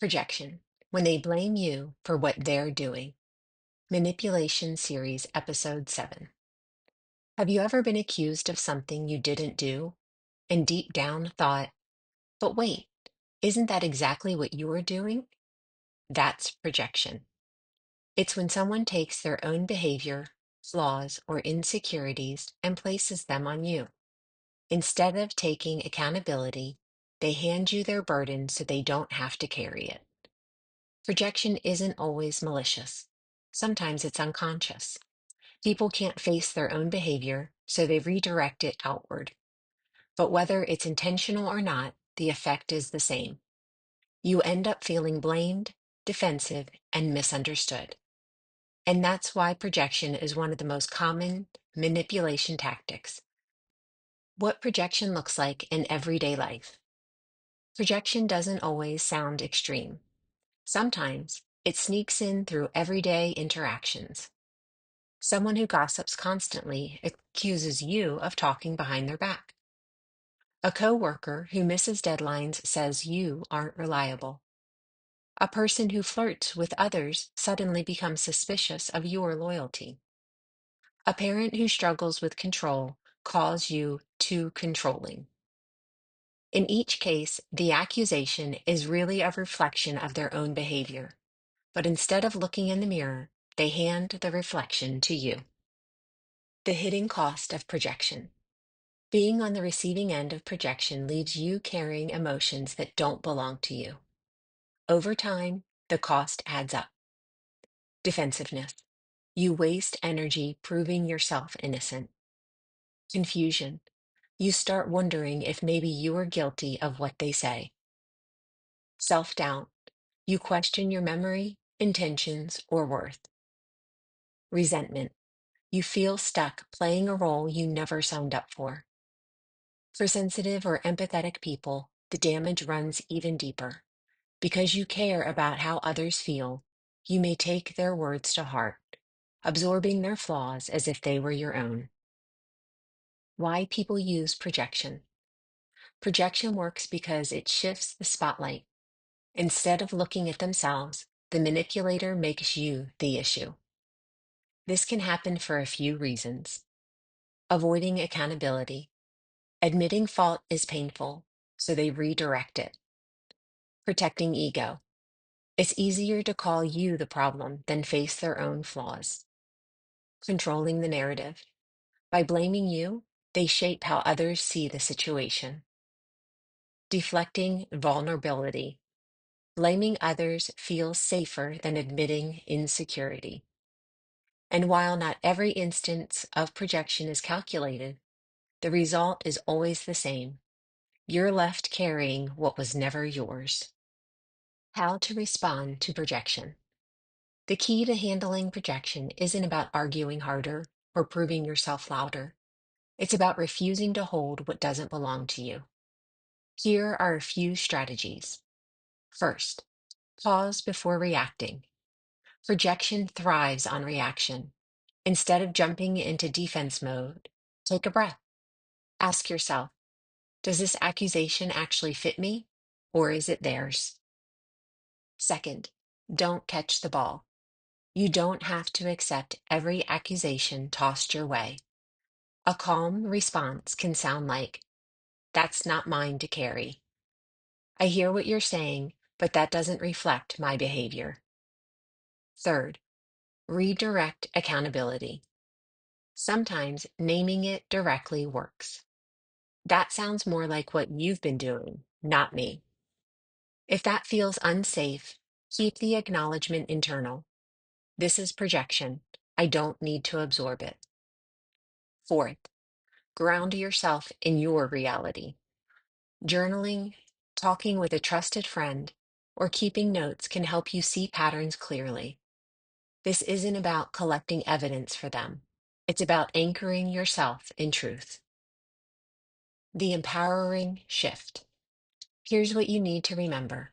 Projection, when they blame you for what they're doing. Manipulation Series, Episode 7. Have you ever been accused of something you didn't do and deep down thought, but wait, isn't that exactly what you were doing? That's projection. It's when someone takes their own behavior, flaws, or insecurities and places them on you. Instead of taking accountability, they hand you their burden so they don't have to carry it. Projection isn't always malicious. Sometimes it's unconscious. People can't face their own behavior, so they redirect it outward. But whether it's intentional or not, the effect is the same. You end up feeling blamed, defensive, and misunderstood. And that's why projection is one of the most common manipulation tactics. What projection looks like in everyday life. Projection doesn't always sound extreme. Sometimes it sneaks in through everyday interactions. Someone who gossips constantly accuses you of talking behind their back. A coworker who misses deadlines says you aren't reliable. A person who flirts with others suddenly becomes suspicious of your loyalty. A parent who struggles with control calls you too controlling. In each case, the accusation is really a reflection of their own behavior. But instead of looking in the mirror, they hand the reflection to you. The hidden cost of projection. Being on the receiving end of projection leaves you carrying emotions that don't belong to you. Over time, the cost adds up. Defensiveness. You waste energy proving yourself innocent. Confusion. You start wondering if maybe you are guilty of what they say. Self-doubt. You question your memory, intentions, or worth. Resentment. You feel stuck playing a role you never signed up for. For sensitive or empathetic people, the damage runs even deeper. Because you care about how others feel, you may take their words to heart, absorbing their flaws as if they were your own. Why people use projection. Projection works because it shifts the spotlight. Instead of looking at themselves, the manipulator makes you the issue. This can happen for a few reasons. Avoiding accountability. Admitting fault is painful, so they redirect it. Protecting ego. It's easier to call you the problem than face their own flaws. Controlling the narrative. By blaming you, they shape how others see the situation. Deflecting vulnerability. Blaming others feels safer than admitting insecurity. And while not every instance of projection is calculated, the result is always the same. You're left carrying what was never yours. How to respond to projection. The key to handling projection isn't about arguing harder or proving yourself louder. It's about refusing to hold what doesn't belong to you. Here are a few strategies. First, pause before reacting. Projection thrives on reaction. Instead of jumping into defense mode, take a breath. Ask yourself, does this accusation actually fit me, or is it theirs? Second, don't catch the ball. You don't have to accept every accusation tossed your way. A calm response can sound like, that's not mine to carry. I hear what you're saying, but that doesn't reflect my behavior. Third, redirect accountability. Sometimes naming it directly works. That sounds more like what you've been doing, not me. If that feels unsafe, keep the acknowledgement internal. This is projection. I don't need to absorb it. Fourth, ground yourself in your reality. Journaling, talking with a trusted friend, or keeping notes can help you see patterns clearly. This isn't about collecting evidence for them. It's about anchoring yourself in truth. The empowering shift. Here's what you need to remember.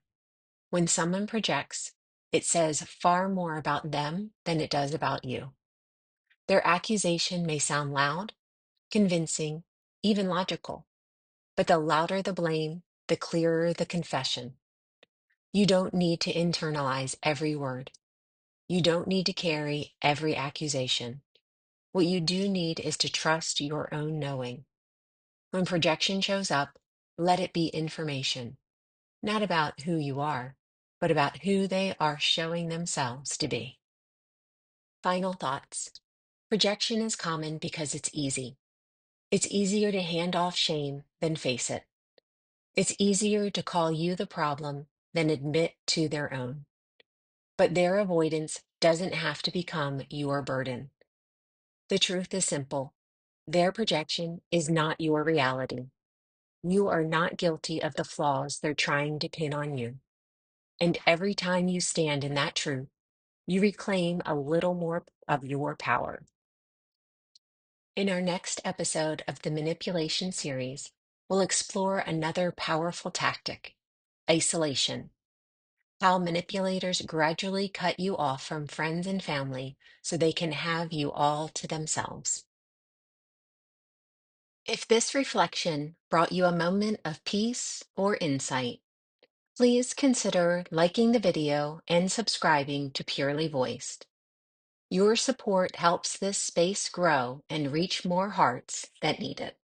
When someone projects, it says far more about them than it does about you. Their accusation may sound loud, convincing, even logical, but the louder the blame, the clearer the confession. You don't need to internalize every word. You don't need to carry every accusation. What you do need is to trust your own knowing. When projection shows up, let it be information, not about who you are, but about who they are showing themselves to be. Final thoughts. Projection is common because it's easy. It's easier to hand off shame than face it. It's easier to call you the problem than admit to their own. But their avoidance doesn't have to become your burden. The truth is simple. Their projection is not your reality. You are not guilty of the flaws they're trying to pin on you. And every time you stand in that truth, you reclaim a little more of your power. In our next episode of the Manipulation series, we'll explore another powerful tactic: isolation. How manipulators gradually cut you off from friends and family so they can have you all to themselves. If this reflection brought you a moment of peace or insight, please consider liking the video and subscribing to Purely Voiced. Your support helps this space grow and reach more hearts that need it.